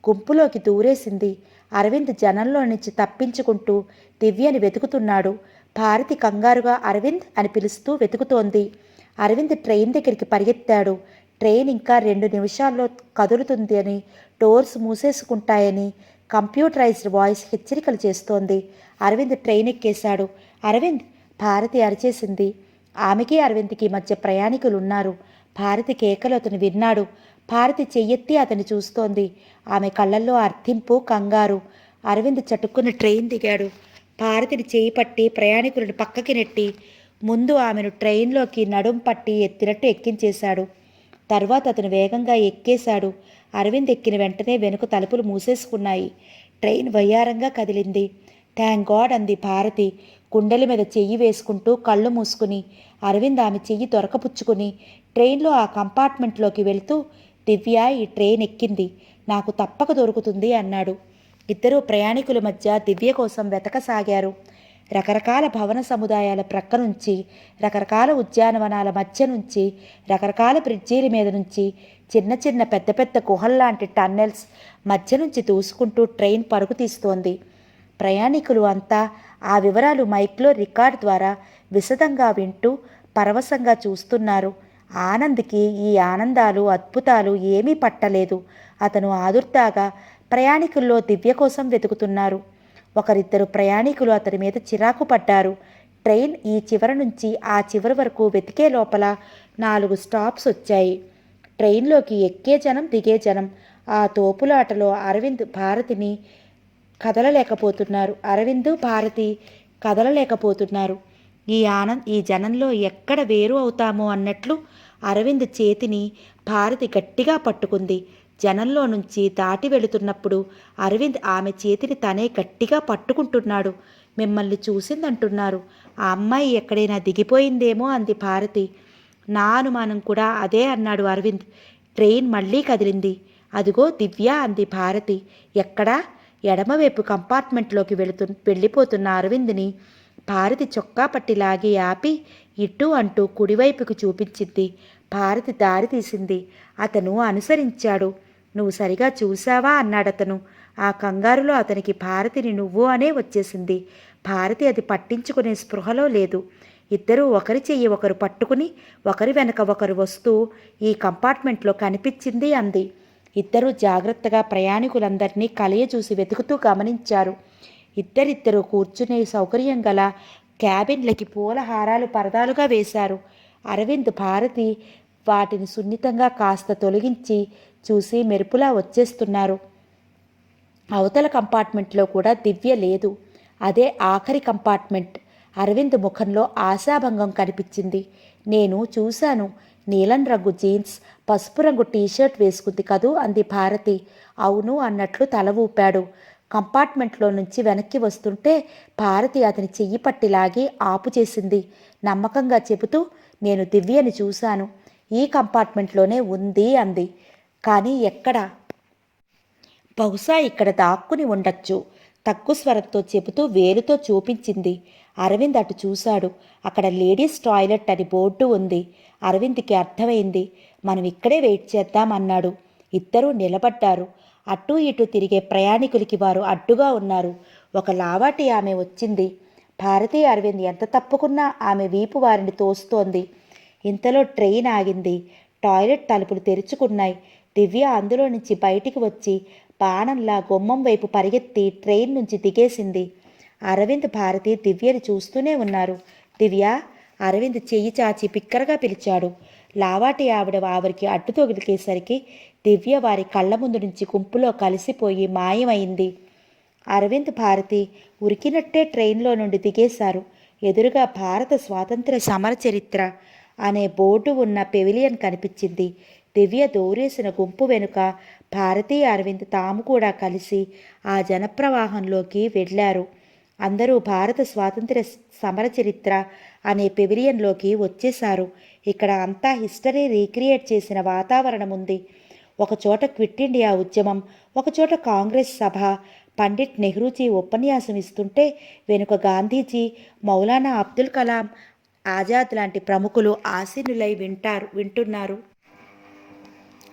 గుంపులోకి దూరేసింది. అరవింద్ జనంలో నుంచి తప్పించుకుంటూ దివ్యని వెతుకుతున్నాడు. భారతి కంగారుగా అరవింద్ అని పిలుస్తూ వెతుకుతోంది. అరవింద్ ట్రైన్ దగ్గరికి పరిగెత్తాడు. ట్రైన్ ఇంకా 2 నిమిషాల్లో కదులుతుంది అని, డోర్స్ మూసేసుకుంటాయని కంప్యూటరైజ్డ్ వాయిస్ హెచ్చరికలు చేస్తోంది. అరవింద్ ట్రైన్ ఎక్కేశాడు. అరవింద్! భారతి అరిచేసింది. ఆమెకి అరవింద్కి మధ్య ప్రయాణికులు ఉన్నారు. భారతి కేకలు అతను విన్నాడు. భారతి చెయ్యెత్తి అతన్ని చూస్తోంది. ఆమె కళ్ళల్లో అర్థింపు, కంగారు. అరవింద్ చటుక్కున ట్రైన్ దిగాడు. భారతిని చేయి పట్టి ప్రయాణికులను పక్కకి నెట్టి ముందు ఆమెను ట్రైన్లోకి నడుం పట్టి ఎత్తినట్టు ఎక్కించేశాడు. తర్వాత అతను వేగంగా ఎక్కేశాడు. అరవింద్ ఎక్కిన వెంటనే వెనుక తలుపులు మూసేసుకున్నాయి. ట్రైన్ వయ్యారంగా కదిలింది. థ్యాంక్ గాడ్ అంది భారతి గుండెల మీద చెయ్యి వేసుకుంటూ కళ్ళు మూసుకుని అరవింద్ ఆమె చెయ్యి దొరకపుచ్చుకుని ట్రైన్లో ఆ కంపార్ట్మెంట్లోకి వెళ్తూ, దివ్య ఈ ట్రైన్ ఎక్కింది, నాకు తప్పక దొరుకుతుంది అన్నాడు. ఇద్దరూ ప్రయాణికుల మధ్య దివ్య కోసం వెతకసాగారు. రకరకాల భవన సముదాయాల ప్రక్క నుంచి, రకరకాల ఉద్యానవనాల మధ్య నుంచి, రకరకాల బ్రిడ్జీల మీద నుంచి, చిన్న చిన్న పెద్ద పెద్ద గుహల్లాంటి టన్నెల్స్ మధ్య నుంచి దూసుకుంటూ ట్రైన్ పరుగు తీస్తోంది. ప్రయాణికులు అంతా ఆ వివరాలు మైక్లో రికార్డ్ ద్వారా విశదంగా వింటూ పరవశంగా చూస్తున్నారు. ఆనంద్కి ఈ ఆనందాలు అద్భుతాలు ఏమీ పట్టలేదు. అతను ఆదుర్దాగా ప్రయాణికుల్లో దివ్య కోసం వెతుకుతున్నారు. ఒకరిద్దరు ప్రయాణికులు అతని మీద చిరాకు పడ్డారు. ట్రైన్ ఈ చివరి నుంచి ఆ చివరి వరకు వెతికే లోపల 4 స్టాప్స్ వచ్చాయి. ట్రైన్లోకి ఎక్కే జనం, దిగే జనం. ఆ తోపులాటలో అరవింద్ భారతి కదలలేకపోతున్నారు. ఈ జనంలో ఎక్కడ వేరు అవుతామో అన్నట్లు అరవింద్ చేతిని భారతి గట్టిగా పట్టుకుంది. జనంలో నుంచి దాటి వెళుతున్నప్పుడు అరవింద్ ఆమె చేతిని తనే గట్టిగా పట్టుకుంటున్నాడు. మిమ్మల్ని చూసిందంటున్నారు. ఆ అమ్మాయి ఎక్కడైనా దిగిపోయిందేమో అంది భారతి. నా అనుమానం కూడా అదే అన్నాడు అరవింద్. ట్రైన్ మళ్ళీ కదిలింది. అదిగో దివ్య అంది భారతి. ఎక్కడా? ఎడమవైపు కంపార్ట్మెంట్లోకి వెళ్ళిపోతున్న అరవింద్ని భారతి చొక్కా పట్టి లాగి ఆపి ఇటు అంటూ కుడివైపుకు చూపించింది. భారతి దారి తీసింది. అతను అనుసరించాడు. నువ్వు సరిగా చూసావా అన్నాడతను. ఆ కంగారులో అతనికి భారతిని నువ్వు అనే వచ్చేసింది. భారతి అది పట్టించుకునే స్పృహలో లేదు. ఇద్దరూ ఒకరి చెయ్యి ఒకరు పట్టుకుని ఒకరి వెనక ఒకరు వస్తూ ఈ కంపార్ట్మెంట్లో కనిపించింది అంది. ఇద్దరూ జాగ్రత్తగా ప్రయాణికులందరినీ కలయచూసి వెతుకుతూ గమనించారు. ఇద్దరిద్దరూ కూర్చునే సౌకర్యం గల క్యాబిన్లకి పూల హారాలు పరదాలుగా వేశారు. అరవింద్ భారతి వాటిని సున్నితంగా కాస్త తొలగించి చూసి మెరుపులా వచ్చేస్తున్నారు. అవతల కంపార్ట్మెంట్లో కూడా దివ్య లేదు. అదే ఆఖరి కంపార్ట్మెంట్. అరవింద్ ముఖంలో ఆశాభంగం కనిపించింది. నేను చూశాను. నీలం రంగు జీన్స్, పసుపు రంగు టీషర్ట్ వేసుకుంది కదూ అంది భారతి. అవును అన్నట్లు తల ఊపాడు. కంపార్ట్మెంట్లో నుంచి వెనక్కి వస్తుంటే భారతి అతని చెయ్యి పట్టి లాగి ఆపు చేసింది. నమ్మకంగా చెబుతూ, నేను దివ్యని చూశాను. ఈ కంపార్ట్మెంట్లోనే ఉంది అంది. కానీ ఎక్కడ? బహుశా ఇక్కడ దాక్కుని ఉండొచ్చు తగ్గు స్వరంతో చెబుతూ వేలుతో చూపించింది. అరవింద్ అటు చూశాడు. అక్కడ లేడీస్ టాయిలెట్ అని బోర్డు ఉంది. అరవింద్కి అర్థమైంది. మనం ఇక్కడే వెయిట్ చేద్దాం అన్నాడు. ఇద్దరూ నిలబడ్డారు. అటూ ఇటూ తిరిగే ప్రయాణికులకి వారు అడ్డుగా ఉన్నారు. ఒక లావాటి ఆమె వచ్చింది. భారతి అరవింద్ ఎంత తప్పుకున్నా ఆమె వీపు వారిని తోస్తోంది. ఇంతలో ట్రైన్ ఆగింది. టాయిలెట్ తలుపులు తెరుచుకున్నాయి. దివ్య అందులో నుంచి బయటికి వచ్చి బాణంలా గుమ్మం వైపు పరిగెత్తి ట్రైన్ నుంచి దిగేసింది. అరవింద్ భారతి దివ్యని చూస్తూనే ఉన్నారు. దివ్య! అరవింద్ చెయ్యి చాచి పిక్కరగా పిలిచాడు. లావాటి ఆవిడకి అడ్డు తొగిలికేసరికి దివ్య వారి కళ్ళ ముందు నుంచి గుంపులో కలిసిపోయి మాయమైంది. అరవింద్ భారతి ఉరికినట్టే ట్రైన్లో నుండి దిగేశారు. ఎదురుగా భారత స్వాతంత్ర సమర చరిత్ర అనే బోర్డు ఉన్న పెవిలియన్ కనిపించింది. దివ్య దూరేసిన గుంపు వెనుక భారతీ అరవింద్ తాము కూడా కలిసి ఆ జనప్రవాహంలోకి వెళ్ళారు. అందరూ భారత స్వాతంత్ర సమర చరిత్ర అనే పెవిలియన్లోకి వచ్చేశారు. ఇక్కడ అంతా హిస్టరీ రీక్రియేట్ చేసిన వాతావరణం ఉంది. ఒకచోట క్విట్ ఇండియా ఉద్యమం, ఒకచోట కాంగ్రెస్ సభ, పండిట్ నెహ్రూజీ ఉపన్యాసం ఇస్తుంటే వెనుక గాంధీజీ, మౌలానా అబ్దుల్ కలాం ఆజాద్ లాంటి ప్రముఖులు ఆసీనులై వింటున్నారు.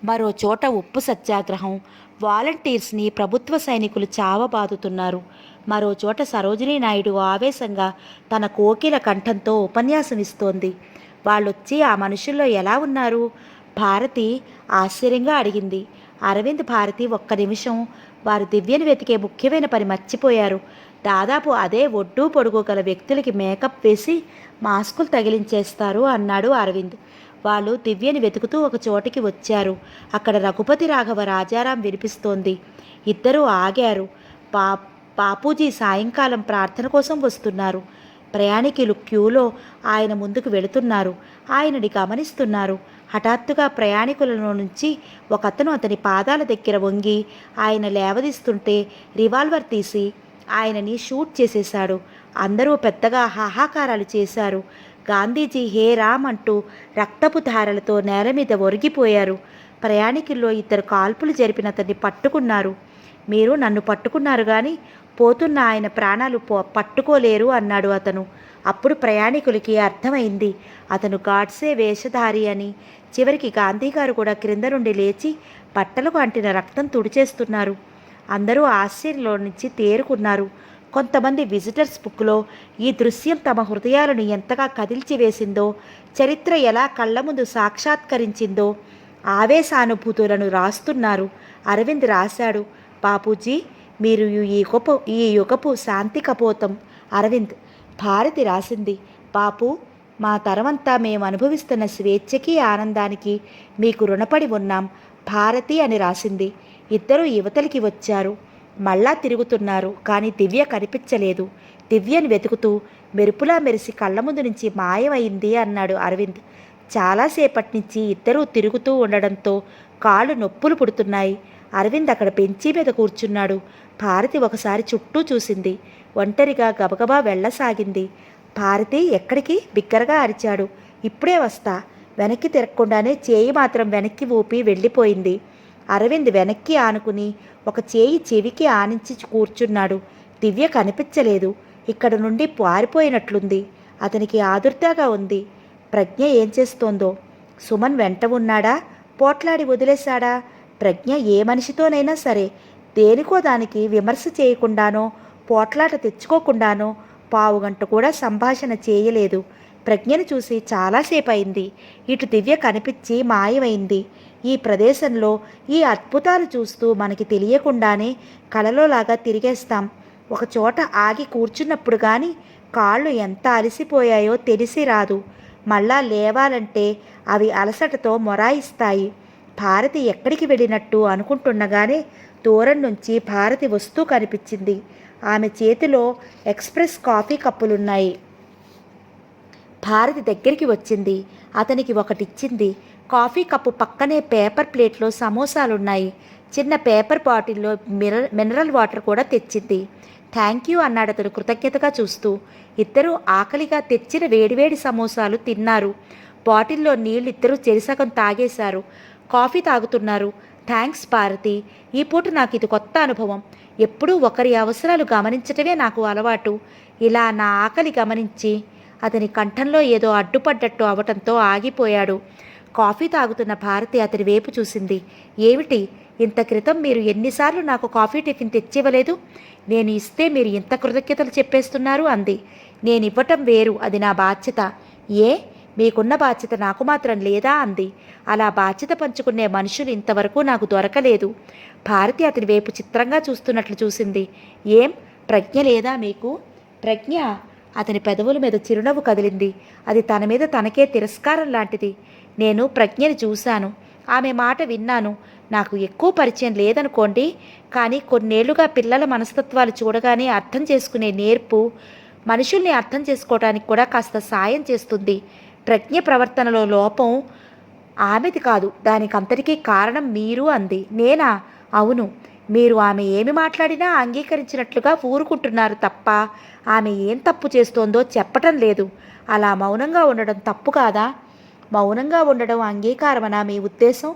మరో చోట ఉప్పు సత్యాగ్రహం, వాలంటీర్స్ని ప్రభుత్వ సైనికులు చావబాదుతున్నారు. మరో చోట సరోజినీ నాయుడు ఆవేశంగా తన కోకిల కంఠంతో ఉపన్యాసం ఇస్తోంది. వాళ్ళొచ్చి ఆ మనుషుల్లో ఎలా ఉన్నారు? భారతి ఆశ్చర్యంగా అడిగింది. అరవింద్ భారతి ఒక్క నిమిషం వారు దివ్యను వెతికే ముఖ్యమైన పని మర్చిపోయారు. దాదాపు అదే ఒడ్డు పొడుగు గల వ్యక్తులకి మేకప్ వేసి మాస్కులు తగిలించేస్తారు అన్నాడు అరవింద్. వాళ్ళు దివ్యని వెతుకుతూ ఒక చోటికి వచ్చారు. అక్కడ రఘుపతి రాఘవ రాజారాం వినిపిస్తోంది. ఇద్దరూ ఆగారు. బాపూజీ సాయంకాలం ప్రార్థన కోసం వస్తున్నారు. ప్రయాణికులు క్యూలో ఆయన ముందుకు వెళుతున్నారు. ఆయనని గమనిస్తున్నారు. హఠాత్తుగా ప్రయాణికులలో నుంచి ఒకతను అతని పాదాల దగ్గర వంగి ఆయన లేవదీస్తుంటే రివాల్వర్ తీసి ఆయనని షూట్ చేసేశాడు. అందరూ పెద్దగా హాహాకారాలు చేశారు. గాంధీజీ హే రామ్ అంటూ రక్తపు ధారలతో నేల మీద ఒరిగిపోయారు. ప్రయాణికుల్లో ఇద్దరు కాల్పులు జరిపిన అతన్ని పట్టుకున్నారు. మీరు నన్ను పట్టుకున్నారు కానీ పోతున్న ఆయన ప్రాణాలు పట్టుకోలేరు అన్నాడు అతను. అప్పుడు ప్రయాణికులకి అర్థమైంది అతను గాడ్సే వేషధారి అని. చివరికి గాంధీగారు కూడా క్రింద నుండి లేచి బట్టలకు అంటిన రక్తం తుడిచేస్తున్నారు. అందరూ ఆశ్చర్యంలో నుంచి తేరుకున్నారు. కొంతమంది విజిటర్స్ బుక్లో ఈ దృశ్యం తమ హృదయాలను ఎంతగా కదిల్చివేసిందో, చరిత్ర ఎలా కళ్ళ ముందు సాక్షాత్కరించిందో ఆవేశానుభూతులను రాస్తున్నారు. అరవింద్ రాశాడు, బాపూజీ మీరు ఈ యుగపు శాంతి కపోతం. అరవింద్. భారతి రాసింది, బాపు మా తరమంతా మేము అనుభవిస్తున్న స్వేచ్ఛకి ఆనందానికి మీకు రుణపడి ఉన్నాం. భారతి అని రాసింది. ఇద్దరూ యువతలికి వచ్చారు. మళ్ళా తిరుగుతున్నారు. కానీ దివ్య కనిపించలేదు. దివ్యను వెతుకుతూ మెరుపులా మెరిసి కళ్ళ ముందు నుంచి మాయమైంది అన్నాడు అరవింద్. చాలాసేపటి నుంచి ఇద్దరూ తిరుగుతూ ఉండడంతో కాళ్ళు నొప్పులు పుడుతున్నాయి. అరవింద్ అక్కడ బెంచీ మీద కూర్చున్నాడు. భారతి ఒకసారి చుట్టూ చూసింది. ఒంటరిగా గబగబా వెళ్ళసాగింది. భారతి ఎక్కడికి బిగ్గరగా అరిచాడు. ఇప్పుడే వస్తా. వెనక్కి తిరగకుండానే చేయి మాత్రం వెనక్కి ఊపి వెళ్ళిపోయింది. అరవింద్ వెనక్కి ఆనుకుని ఒక చేయి చెవికి ఆనించి కూర్చున్నాడు. దివ్య కనిపించలేదు. ఇక్కడ నుండి పారిపోయినట్లుంది. అతనికి ఆదుర్దాగా ఉంది. ప్రజ్ఞ ఏం చేస్తోందో. సుమన్ వెంట ఉన్నాడా, పోట్లాడి వదిలేశాడా? ప్రజ్ఞ ఏ మనిషితోనైనా సరే దేనికో దానికి విమర్శ చేయకుండానో పోట్లాట తెచ్చుకోకుండానో పావుగంట కూడా సంభాషణ చేయలేదు. ప్రజ్ఞను చూసి చాలాసేపు అయింది. ఇటు దివ్య కనిపించి మాయమైంది. ఈ ప్రదేశంలో ఈ అద్భుతాలు చూస్తూ మనకి తెలియకుండానే కలలోలాగా తిరిగేస్తాం. ఒకచోట ఆగి కూర్చున్నప్పుడు కానీ కాళ్ళు ఎంత అలసిపోయాయో తెలిసి రాదు. మళ్ళా లేవాలంటే అవి అలసటతో మొరాయిస్తాయి. భారతి ఎక్కడికి వెళ్ళినట్టు అనుకుంటుండగానే దూరం నుంచి భారతి వస్తూ కనిపించింది. ఆమె చేతిలో ఎక్స్ప్రెస్ కాఫీ కప్పులున్నాయి. భారతి దగ్గరికి వచ్చింది. అతనికి ఒకటిచ్చింది. కాఫీ కప్పు పక్కనే పేపర్ ప్లేట్లో సమోసాలున్నాయి. చిన్న పేపర్ బాటిల్లో మినరల్ వాటర్ కూడా తెచ్చింది. థ్యాంక్ యూ అన్నాడు అతడు కృతజ్ఞతగా చూస్తూ. ఇద్దరూ ఆకలిగా తెచ్చిన వేడివేడి సమోసాలు తిన్నారు. బాటిల్లో నీళ్ళు ఇద్దరూ చెరిసగం తాగేశారు. కాఫీ తాగుతున్నారు. థ్యాంక్స్ భారతి. ఈ పూట నాకు ఇది కొత్త అనుభవం. ఎప్పుడూ ఒకరి అవసరాలు గమనించటమే నాకు అలవాటు. ఇలా నా ఆకలి గమనించి అతని కంఠంలో ఏదో అడ్డుపడ్డట్టు అవటంతో ఆగిపోయాడు. కాఫీ తాగుతున్న భారతి అతని వైపు చూసింది. ఏమిటి, ఇంత క్రితం మీరు ఎన్నిసార్లు నాకు కాఫీ టిఫిన్ తెచ్చివ్వలేదు? నేను ఇస్తే మీరు ఇంత కృతజ్ఞతలు చెప్పేస్తున్నారు అంది. నేను ఇవ్వటం వేరు, అది నా బాధ్యత. ఏ, మీకున్న బాధ్యత నాకు మాత్రం లేదా అంది. అలా బాధ్యత పంచుకునే మనుషులు ఇంతవరకు నాకు దొరకలేదు. భారతి అతని వైపు చిత్రంగా చూస్తున్నట్లు చూసింది. ఏం, ప్రజ్ఞ లేదా మీకు? ప్రజ్ఞ. అతని పెదవుల మీద చిరునవ్వు కదిలింది. అది తన మీద తనకే తిరస్కారం లాంటిది. నేను ప్రజ్ఞని చూశాను, ఆమె మాట విన్నాను. నాకు ఎక్కువ పరిచయం లేదనుకోండి, కానీ కొన్నేళ్లుగా పిల్లల మనస్తత్వాలు చూడగానే అర్థం చేసుకునే నేర్పు మనుషుల్ని అర్థం చేసుకోవడానికి కూడా కాస్త సాయం చేస్తుంది. ప్రజ్ఞ ప్రవర్తనలో లోపం ఆమెది కాదు, దానికంతటికీ కారణం మీరు అంది. నేనా? అవును. మీరు ఆమె ఏమి మాట్లాడినా అంగీకరించినట్లుగా ఊరుకుంటున్నారు తప్ప ఆమె ఏం తప్పు చేస్తోందో చెప్పటం లేదు. అలా మౌనంగా ఉండడం తప్పు కాదా? మౌనంగా ఉండడం అంగీకారమనా మీ ఉద్దేశం?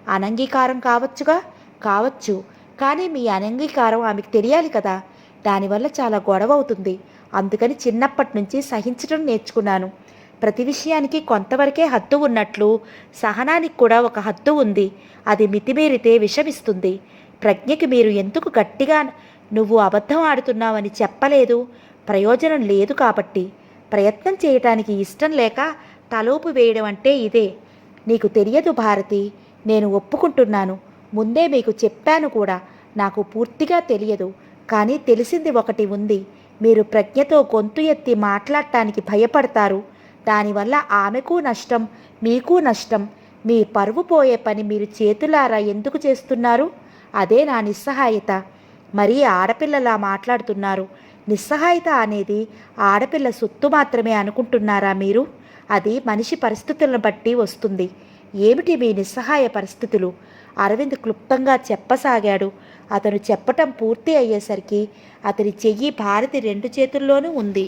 అనంగీకారం కావచ్చుగా. కావచ్చు, కానీ మీ అనంగీకారం ఆమెకు తెలియాలి కదా. దానివల్ల చాలా గొడవ అవుతుంది. అందుకని చిన్నప్పటి నుంచి సహించడం నేర్చుకున్నాను. ప్రతి విషయానికి కొంతవరకే హద్దు ఉన్నట్లు సహనానికి కూడా ఒక హద్దు ఉంది. అది మితిమీరితే విషమిస్తుంది. ప్రజ్ఞకి మీరు ఎందుకు గట్టిగా నువ్వు అబద్ధం ఆడుతున్నావని చెప్పలేదు? ప్రయోజనం లేదు కాబట్టి. ప్రయత్నం చేయటానికి ఇష్టం లేక తలోపు వేయడం అంటే ఇదే. నీకు తెలియదు భారతి, నేను ఒప్పుకుంటున్నాను. ముందే మీకు చెప్పాను కూడా. నాకు పూర్తిగా తెలియదు, కానీ తెలిసింది ఒకటి ఉంది. మీరు ప్రజ్ఞతో గొంతు ఎత్తి మాట్లాడటానికి భయపడతారు. దానివల్ల ఆమెకు నష్టం, మీకు నష్టం. మీ పరువు పోయే పని మీరు చేతులారా ఎందుకు చేస్తున్నారు? అదే నా నిస్సహాయత. మరీ ఆడపిల్లలా మాట్లాడుతున్నారు. నిస్సహాయత అనేది ఆడపిల్ల సొత్తు మాత్రమే అనుకుంటున్నారా మీరు? అది మనిషి పరిస్థితులను బట్టి వస్తుంది. ఏమిటి మీ నిస్సహాయ పరిస్థితులు? అరవింద్ క్లుప్తంగా చెప్పసాగాడు. అతను చెప్పటం పూర్తి అయ్యేసరికి అతని చెయ్యి భారతి రెండు చేతుల్లోనూ ఉంది.